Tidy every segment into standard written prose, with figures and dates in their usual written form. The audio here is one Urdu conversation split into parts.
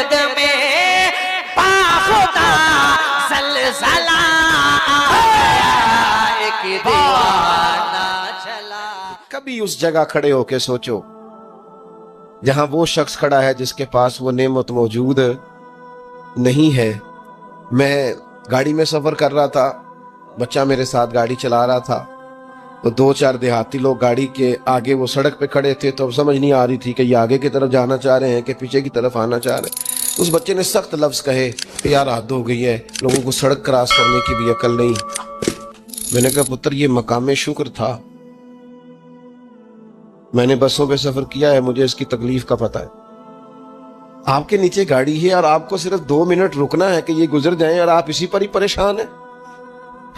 مسجد میں باخدا زلزلہ ایک دیوانہ چلا. کبھی اس جگہ کھڑے ہو کے سوچو جہاں وہ شخص کھڑا ہے جس کے پاس وہ نعمت موجود نہیں ہے. میں گاڑی میں سفر کر رہا تھا, بچہ میرے ساتھ گاڑی چلا رہا تھا, تو 2-4 دیہاتی لوگ گاڑی کے آگے وہ سڑک پہ کھڑے تھے, تو اب سمجھ نہیں آ رہی تھی کہ یہ آگے کی طرف جانا چاہ رہے ہیں کہ پیچھے کی طرف آنا چاہ رہے ہیں. اس بچے نے سخت لفظ کہے کہ یار حد ہو گئی ہے, لوگوں کو سڑک کراس کرنے کی بھی عقل نہیں. میں نے کہا پتر یہ مقام شکر تھا, میں نے بسوں پہ سفر کیا ہے, مجھے اس کی تکلیف کا پتہ ہے. آپ کے نیچے گاڑی ہے اور آپ کو صرف 2 منٹ رکنا ہے کہ یہ گزر جائیں اور آپ اسی پر ہی پریشان ہیں.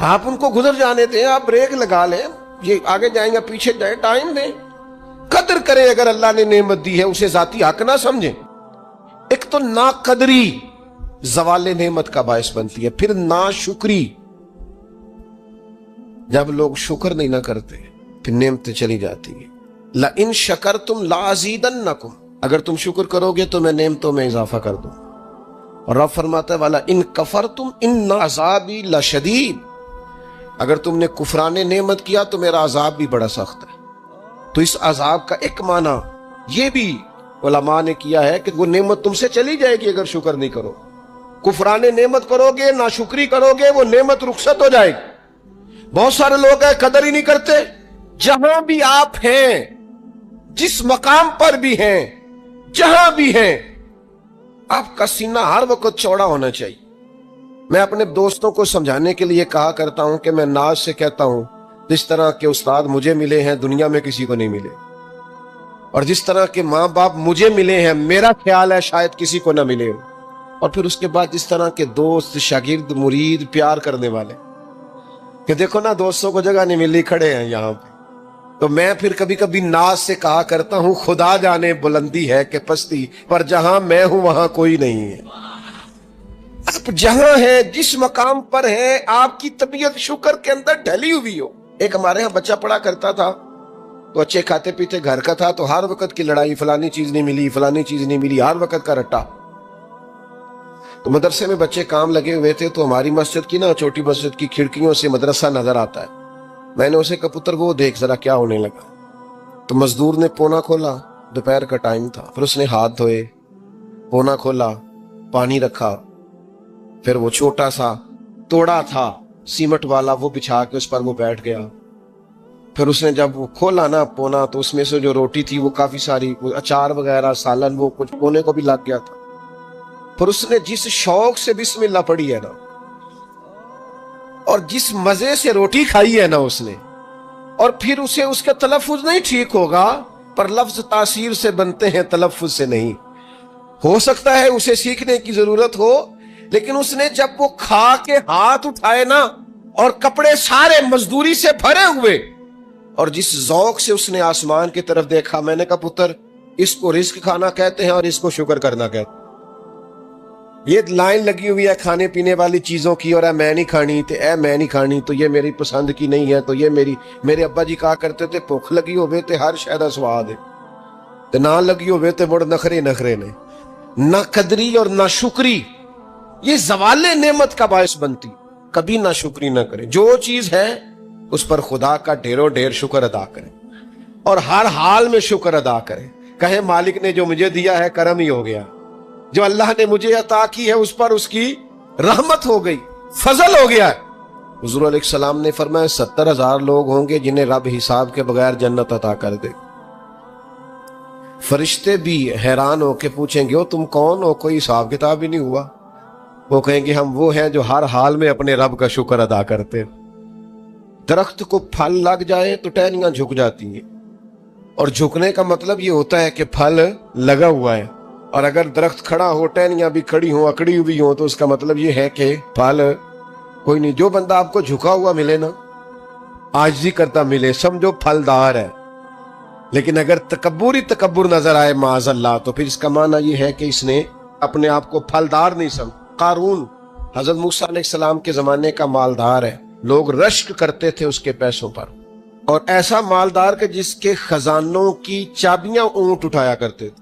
آپ ان کو گزر جانے دیں, آپ بریک لگا لیں, یہ آگے جائیں گے پیچھے جائیں, ٹائم دیں, قدر کریں. اگر اللہ نے نعمت دی ہے اسے ذاتی حق نہ سمجھیں. ایک تو ناقدری زوال نعمت کا باعث بنتی ہے, پھر ناشکری. جب لوگ شکر نہیں نہ کرتے پھر نعمتیں چلی جاتی ہیں. لَإِن شَكَرْتُمْ لَأَزِيدَنَّكُمْ, اگر تم شکر کرو گے تو میں نعمتوں میں اضافہ کر دوں. اور رب فرماتا ہے وَلَئِن كَفَرْتُمْ إِنَّ عَذَابِي لَشَدِيدٌ, اگر تم نے کفران نعمت کیا تو میرا عذاب بھی بڑا سخت ہے. تو اس عذاب کا ایک معنی یہ بھی علماء نے کیا ہے کہ وہ نعمت تم سے چلی جائے گی اگر شکر نہیں کرو. کفران نعمت کرو گے, ناشکری کرو گے, وہ نعمت رخصت ہو جائے گی. بہت سارے لوگ ہیں قدر ہی نہیں کرتے. جہاں بھی آپ ہیں, جس مقام پر بھی ہیں, جہاں بھی ہیں, آپ کا سینہ ہر وقت چوڑا ہونا چاہیے. میں اپنے دوستوں کو سمجھانے کے لیے کہا کرتا ہوں کہ میں ناز سے کہتا ہوں جس طرح کے استاد مجھے ملے ہیں دنیا میں کسی کو نہیں ملے, اور جس طرح کے ماں باپ مجھے ملے ہیں میرا خیال ہے شاید کسی کو نہ ملے ہو. اور پھر اس کے بعد جس طرح کے دوست, شاگرد, مرید, پیار کرنے والے, کہ دیکھو نا دوستوں کو جگہ نہیں ملی, کھڑے ہیں یہاں پہ. تو میں پھر کبھی کبھی ناز سے کہا کرتا ہوں خدا جانے بلندی ہے کہ پستی, پر جہاں میں ہوں وہاں کوئی نہیں ہے. آپ جہاں ہیں, جس مقام پر ہیں, آپ کی طبیعت شکر کے اندر ڈھلی ہوئی ہو. ایک ہمارے ہاں بچہ پڑھا کرتا تھا, تو اچھے کھاتے پیتے گھر کا تھا, تو ہر وقت کی لڑائی, فلانی چیز نہیں ملی, فلانی چیز نہیں ملی, ہر وقت کا رٹا. تو مدرسے میں بچے کام لگے ہوئے تھے, تو ہماری مسجد کی نا, چھوٹی مسجد کی کھڑکیوں سے مدرسہ نظر آتا ہے. میں نے اسے کہا پتر وہ دیکھ ذرا کیا ہونے لگا. تو مزدور نے پونا کھولا, دوپہر کا ٹائم تھا, پھر اس نے ہاتھ دھوئے, پونا کھولا, پانی رکھا, پھر وہ چھوٹا سا توڑا تھا سیمٹ والا وہ بچھا کے اس پر وہ بیٹھ گیا. پھر اس نے جب وہ کھولا نا پونا, تو اس میں سے جو روٹی تھی وہ کافی ساری, اچار وغیرہ, سالن, وہ کچھ پونے کو بھی لگ گیا تھا. پھر اس نے جس شوق سے بسم اللہ پڑھی ہے نا, اور جس مزے سے روٹی کھائی ہے نا اس نے, اور پھر اسے اس کا تلفظ نہیں ٹھیک ہوگا, پر لفظ تاثیر سے بنتے ہیں, تلفظ سے نہیں. ہو سکتا ہے اسے سیکھنے کی ضرورت ہو, لیکن اس نے جب وہ کھا کے ہاتھ اٹھائے نا, اور کپڑے سارے مزدوری سے بھرے ہوئے, اور جس ذوق سے اس نے آسمان کی طرف دیکھا, میں نے کہا پتر اس کو رزق کھانا کہتے ہیں اور اس کو شکر کرنا کہتے ہیں. یہ لائن لگی ہوئی ہے کھانے پینے والی چیزوں کی, اور میں نہیں کھانی, تو میں نہیں کھانی, تو یہ میری پسند کی نہیں ہے, تو یہ میرے ابا جی کہا کرتے تھے بھوک لگی ہوئے تے ہر شے دا سواد ہے, تے نہ لگی ہوئے تے مڑ نخرے نے. نہ قدری اور نہ شکری یہ زوال نعمت کا باعث بنتی. کبھی نہ شکری نہ کریں, جو چیز ہے اس پر خدا کا ڈھیروں ڈھیر شکر ادا کریں, اور ہر حال میں شکر ادا کریں. کہیں مالک نے جو مجھے دیا ہے کرم ہی ہو گیا, جو اللہ نے مجھے عطا کی ہے اس پر اس کی رحمت ہو گئی, فضل ہو گیا. حضور علیہ السلام نے فرمایا 70,000 لوگ ہوں گے جنہیں رب حساب کے بغیر جنت عطا کر دے. فرشتے بھی حیران ہو کے پوچھیں گے تم کون ہو, کوئی حساب کتاب ہی نہیں ہوا. وہ کہیں گے ہم وہ ہیں جو ہر حال میں اپنے رب کا شکر ادا کرتے. درخت کو پھل لگ جائے تو ٹہنیاں جھک جاتی ہیں, اور جھکنے کا مطلب یہ ہوتا ہے کہ پھل لگا ہوا ہے. اور اگر درخت کھڑا ہو, ٹہنیاں بھی کھڑی ہوں, اکڑی ہوئی ہوں, تو اس کا مطلب یہ ہے کہ پھل کوئی نہیں. جو بندہ آپ کو جھکا ہوا ملے نا, عاجزی کرتا ملے, سمجھو پھلدار ہے. لیکن اگر تکبر نظر آئے معاذ اللہ, تو پھر اس کا معنی یہ ہے کہ اس نے اپنے آپ کو پھلدار نہیں سمجھا. قارون حضرت موسیٰ علیہ السلام کے زمانے کا مالدار ہے, لوگ رشک کرتے تھے اس کے پیسوں پر, اور ایسا مالدار کہ جس کے خزانوں کی چابیاں اونٹ اٹھایا کرتے تھے.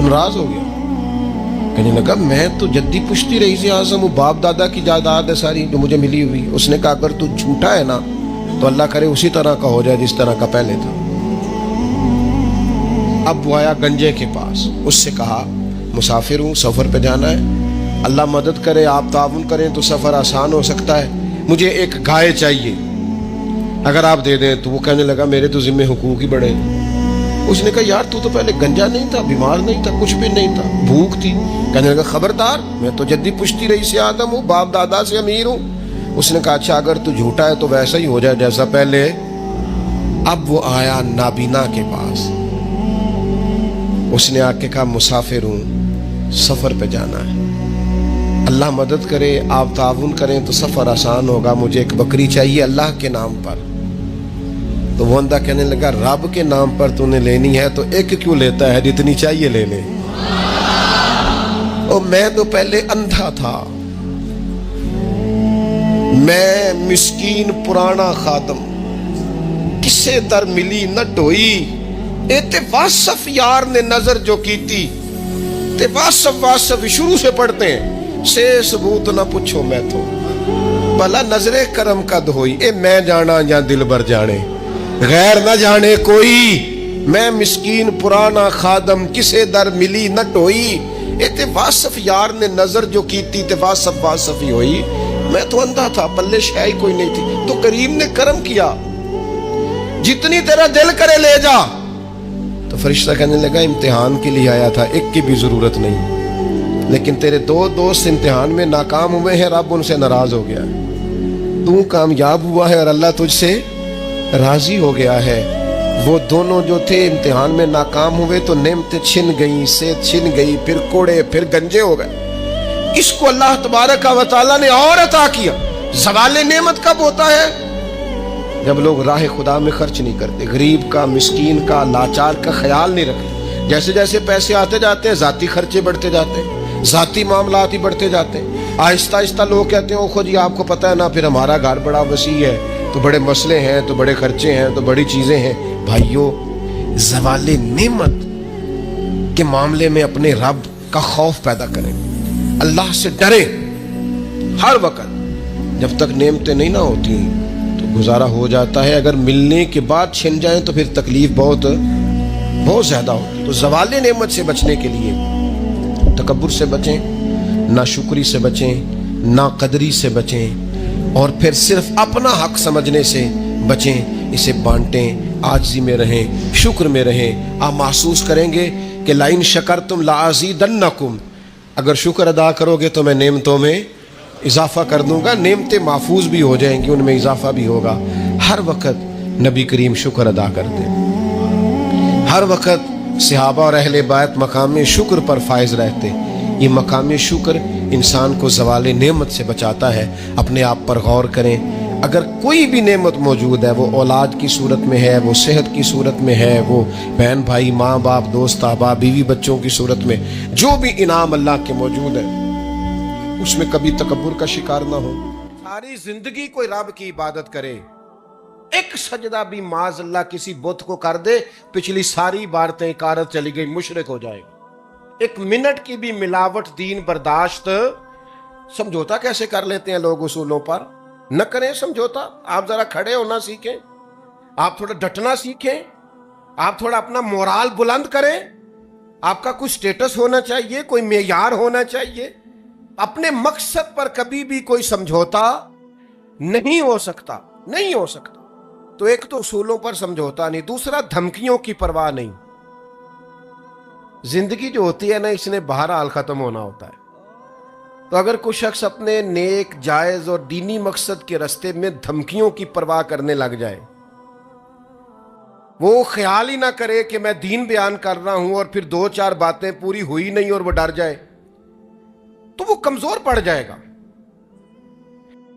ناراض ہو گیا. کہنے لگا میں تو جدی پشتی رئیس اعظم ہوں, باپ دادا کی جائیداد ہے ساری جو مجھے ملی ہوئی. اس نے کہا اگر تو جھوٹا ہے نا تو اللہ کرے اسی طرح کا ہو جائے جس طرح کا پہلے تھا. اب وہ آیا گنجے کے پاس, اس سے کہا مسافر ہوں, سفر پہ جانا ہے, اللہ مدد کرے آپ تعاون کریں تو سفر آسان ہو سکتا ہے, مجھے ایک گائے چاہیے, اگر آپ دے دیں. تو وہ کہنے لگا میرے تو ذمہ حقوق ہی بڑے. اس نے کہا یار تو پہلے گنجا نہیں تھا, بیمار نہیں تھا, کچھ بھی نہیں تھا, بھوک تھی. کہنے لگا خبردار, میں تو جدی پشتی رئیس اعظم ہوں, باپ دادا سے امیر ہوں. اس نے کہا اچھا اگر تو جھوٹا ہے تو ویسا ہی ہو جائے جیسا پہلے. اب وہ آیا نابینا کے پاس, اس نے آ کے کہا مسافر ہوں, سفر پہ جانا ہے, اللہ مدد کرے آپ تعاون کریں تو سفر آسان ہوگا, مجھے ایک بکری چاہیے اللہ کے نام پر. تو وہ اندھا کہنے لگا رب کے نام پر تو نے لینی ہے تو ایک کیوں لیتا ہے, جتنی چاہیے لے لے. اور میں تو پہلے اندھا تھا, میں مسکین پرانا خادم, کسے در ملی نہ ٹوئی, تے واصف یار نے نظر جو کی تھی. تے واصف شروع سے پڑھتے ہیں, سے ثبوت نہ پوچھو میں تو, بھلا نظر کرم کد ہوئی, اے میں جانا یا دل بر جانے, غیر نہ جانے کوئی, میں مسکین پرانا خادم کسے در ملی نہ ٹوئی. اے تے واصف یار نے نظر جو کی تھی, تے واصف ہی ہوئی. میں تو اندھا تھا, پلے شے کوئی نہیں تھی, تو کریم نے کرم کیا, جتنی تیرا دل کرے لے جا. تو فرشتہ کہنے لگا امتحان کے لیے آیا تھا, ایک کی بھی ضرورت نہیں, لیکن تیرے دو دوست امتحان میں ناکام ہوئے ہیں, رب ان سے ناراض ہو گیا, تو کامیاب ہوا ہے اور اللہ تجھ سے راضی ہو گیا ہے. وہ دونوں جو تھے امتحان میں ناکام ہوئے تو نعمتیں چھن گئیں, صحت چھن گئی, پھر کوڑے, پھر گنجے ہو گئے. اس کو اللہ تبارک و تعالیٰ نے اور عطا کیا. زوال نعمت کب ہوتا ہے؟ جب لوگ راہ خدا میں خرچ نہیں کرتے, غریب کا, مسکین کا, لاچار کا خیال نہیں رکھتے. جیسے جیسے پیسے آتے جاتے ہیں ذاتی خرچے بڑھتے جاتے ہیں, ذاتی معاملات ہی بڑھتے جاتے ہیں. آہستہ آہستہ لوگ کہتے ہیں خود جی آپ کو پتہ ہے نا, پھر ہمارا گھر بڑا وسیع ہے تو بڑے مسئلے ہیں, تو بڑے خرچے ہیں, تو بڑی چیزیں ہیں. بھائیو, زوال نعمت کے معاملے میں اپنے رب کا خوف پیدا کریں, اللہ سے ڈریں ہر وقت. جب تک نعمتیں نہیں نہ ہوتی تو گزارا ہو جاتا ہے, اگر ملنے کے بعد چھن جائیں تو پھر تکلیف بہت زیادہ ہوتی. تو زوال نعمت سے بچنے کے لیے تکبر سے بچیں, ناشکری سے بچیں, ناقدری سے بچیں, اور پھر صرف اپنا حق سمجھنے سے بچیں. اسے بانٹیں, عاجزی میں رہیں, شکر میں رہیں. آپ محسوس کریں گے کہ لَإِن شَكَرْتُمْ لَأَزِيدَنَّكُمْ, اگر شکر ادا کرو گے تو میں نعمتوں میں اضافہ کر دوں گا. نعمتیں محفوظ بھی ہو جائیں گی, ان میں اضافہ بھی ہوگا. ہر وقت نبی کریم شکر ادا کرتے, ہر وقت صحابہ اور اہل بیت مقام شکر پر فائز رہتے. یہ مقام شکر انسان کو زوال نعمت سے بچاتا ہے. اپنے آپ پر غور کریں, اگر کوئی بھی نعمت موجود ہے, وہ اولاد کی صورت میں ہے, وہ صحت کی صورت میں ہے, وہ بہن بھائی, ماں باپ, دوست احباب, بیوی بچوں کی صورت میں, جو بھی انعام اللہ کے موجود ہے اس میں کبھی تکبر کا شکار نہ ہو. ساری زندگی کوئی رب کی عبادت کرے, ایک سجدہ بھی معاذ اللہ کسی بت کو کر دے, پچھلی ساری عبادتیں اکارت چلی گئی, مشرک ہو جائے گا. ایک منٹ کی بھی ملاوٹ دین برداشت. سمجھوتا کیسے کر لیتے ہیں لوگ اصولوں پر, نہ کریں سمجھوتا. آپ ذرا کھڑے ہونا سیکھیں, آپ تھوڑا ڈٹنا سیکھیں, آپ تھوڑا اپنا مورال بلند کریں. آپ کا کوئی سٹیٹس ہونا چاہیے, کوئی معیار ہونا چاہیے. اپنے مقصد پر کبھی بھی کوئی سمجھوتا نہیں ہو سکتا, نہیں ہو سکتا. تو ایک تو اصولوں پر سمجھوتا نہیں, دوسرا دھمکیوں کی پرواہ نہیں. زندگی جو ہوتی ہے نا, اس نے بہرحال ختم ہونا ہوتا ہے. تو اگر کوئی شخص اپنے نیک, جائز اور دینی مقصد کے راستے میں دھمکیوں کی پرواہ کرنے لگ جائے, وہ خیال ہی نہ کرے کہ میں دین بیان کر رہا ہوں اور پھر 2-4 باتیں پوری ہوئی نہیں اور وہ ڈر جائے, تو وہ کمزور پڑ جائے گا.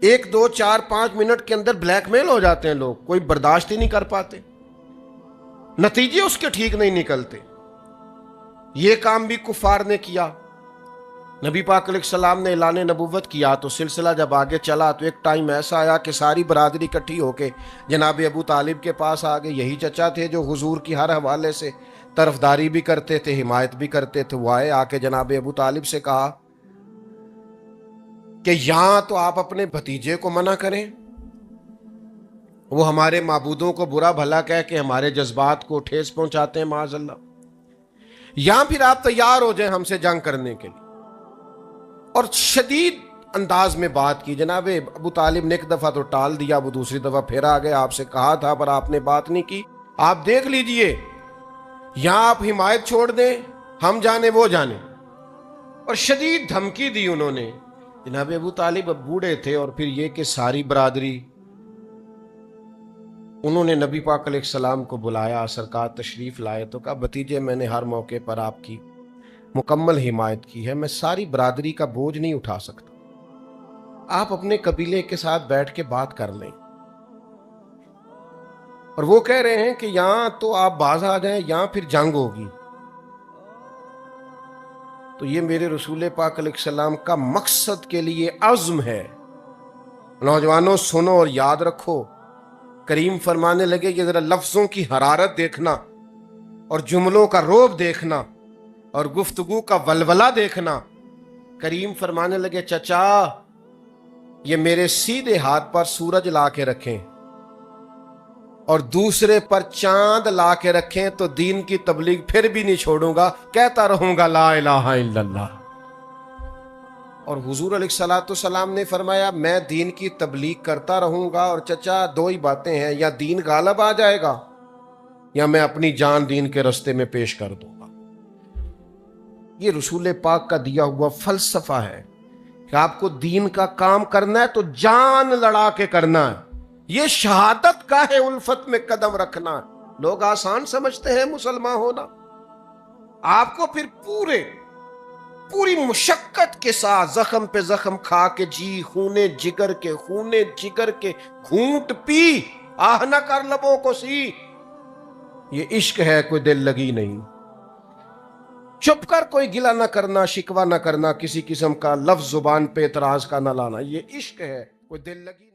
1, 2, 4, 5 منٹ کے اندر بلیک میل ہو جاتے ہیں لوگ, کوئی برداشت ہی نہیں کر پاتے, نتیجے اس کے ٹھیک نہیں نکلتے. یہ کام بھی کفار نے کیا. نبی پاک علیہ السلام نے اعلان نبوت کیا تو سلسلہ جب آگے چلا تو ایک ٹائم ایسا آیا کہ ساری برادری اکٹھی ہو کے جناب ابو طالب کے پاس آ گئے. یہی چچا تھے جو حضور کی ہر حوالے سے طرفداری بھی کرتے تھے، حمایت بھی کرتے تھے۔ وہ آئے، آ کے جناب ابو طالب سے کہا کہ یہاں تو آپ اپنے بھتیجے کو منع کریں، وہ ہمارے معبودوں کو برا بھلا کہہ کے ہمارے جذبات کو ٹھیس پہنچاتے ہیں معاذ اللہ، یہاں پھر آپ تیار ہو جائیں ہم سے جنگ کرنے کے لیے۔ اور شدید انداز میں بات کی۔ جناب ابو طالب نے ایک دفعہ تو ٹال دیا، وہ دوسری دفعہ پھر آ گئے، آپ سے کہا تھا پر آپ نے بات نہیں کی، آپ دیکھ لیجئے یہاں آپ حمایت چھوڑ دیں، ہم جانے وہ جانے۔ اور شدید دھمکی دی انہوں نے۔ جناب ابو طالب اب بوڑھے تھے، اور پھر یہ کہ ساری برادری، انہوں نے نبی پاک علیہ السلام کو بلایا، سرکار تشریف لائے تو کہا بھتیجے میں نے ہر موقع پر آپ کی مکمل حمایت کی ہے، میں ساری برادری کا بوجھ نہیں اٹھا سکتا، آپ اپنے قبیلے کے ساتھ بیٹھ کے بات کر لیں۔ اور وہ کہہ رہے ہیں کہ یہاں تو آپ باز آ جائیں، یہاں پھر جنگ ہوگی۔ تو یہ میرے رسول پاک علیہ السلام کا مقصد کے لیے عزم ہے۔ نوجوانوں سنو اور یاد رکھو، کریم فرمانے لگے یہ ذرا لفظوں کی حرارت دیکھنا، اور جملوں کا روب دیکھنا، اور گفتگو کا ولولہ دیکھنا۔ کریم فرمانے لگے چچا یہ میرے سیدھے ہاتھ پر سورج لا کے رکھیں اور دوسرے پر چاند لا کے رکھیں تو دین کی تبلیغ پھر بھی نہیں چھوڑوں گا، کہتا رہوں گا لا الہ الا اللہ۔ اور حضور علیہ الصلوۃ والسلام نے فرمایا میں دین کی تبلیغ کرتا رہوں گا، اور چچا دو ہی باتیں ہیں، یا دین غالب آ جائے گا یا میں اپنی جان دین کے رستے میں پیش کر دوں گا۔ یہ رسول پاک کا دیا ہوا فلسفہ ہے کہ آپ کو دین کا کام کرنا ہے تو جان لڑا کے کرنا ہے، یہ شہادت کا ہے الفت میں قدم رکھنا ہے۔ لوگ آسان سمجھتے ہیں مسلمان ہونا، آپ کو پھر پوری مشقت کے ساتھ زخم پہ زخم کھا کے جی خونے جگر کے گھونٹ پی آہ نہ کر لبوں کو سی، یہ عشق ہے، کوئی دل لگی نہیں۔ چپ کر کوئی گلہ نہ کرنا، شکوہ نہ کرنا، کسی قسم کا لفظ زبان پہ اعتراض کا نہ لانا، یہ عشق ہے، کوئی دل لگی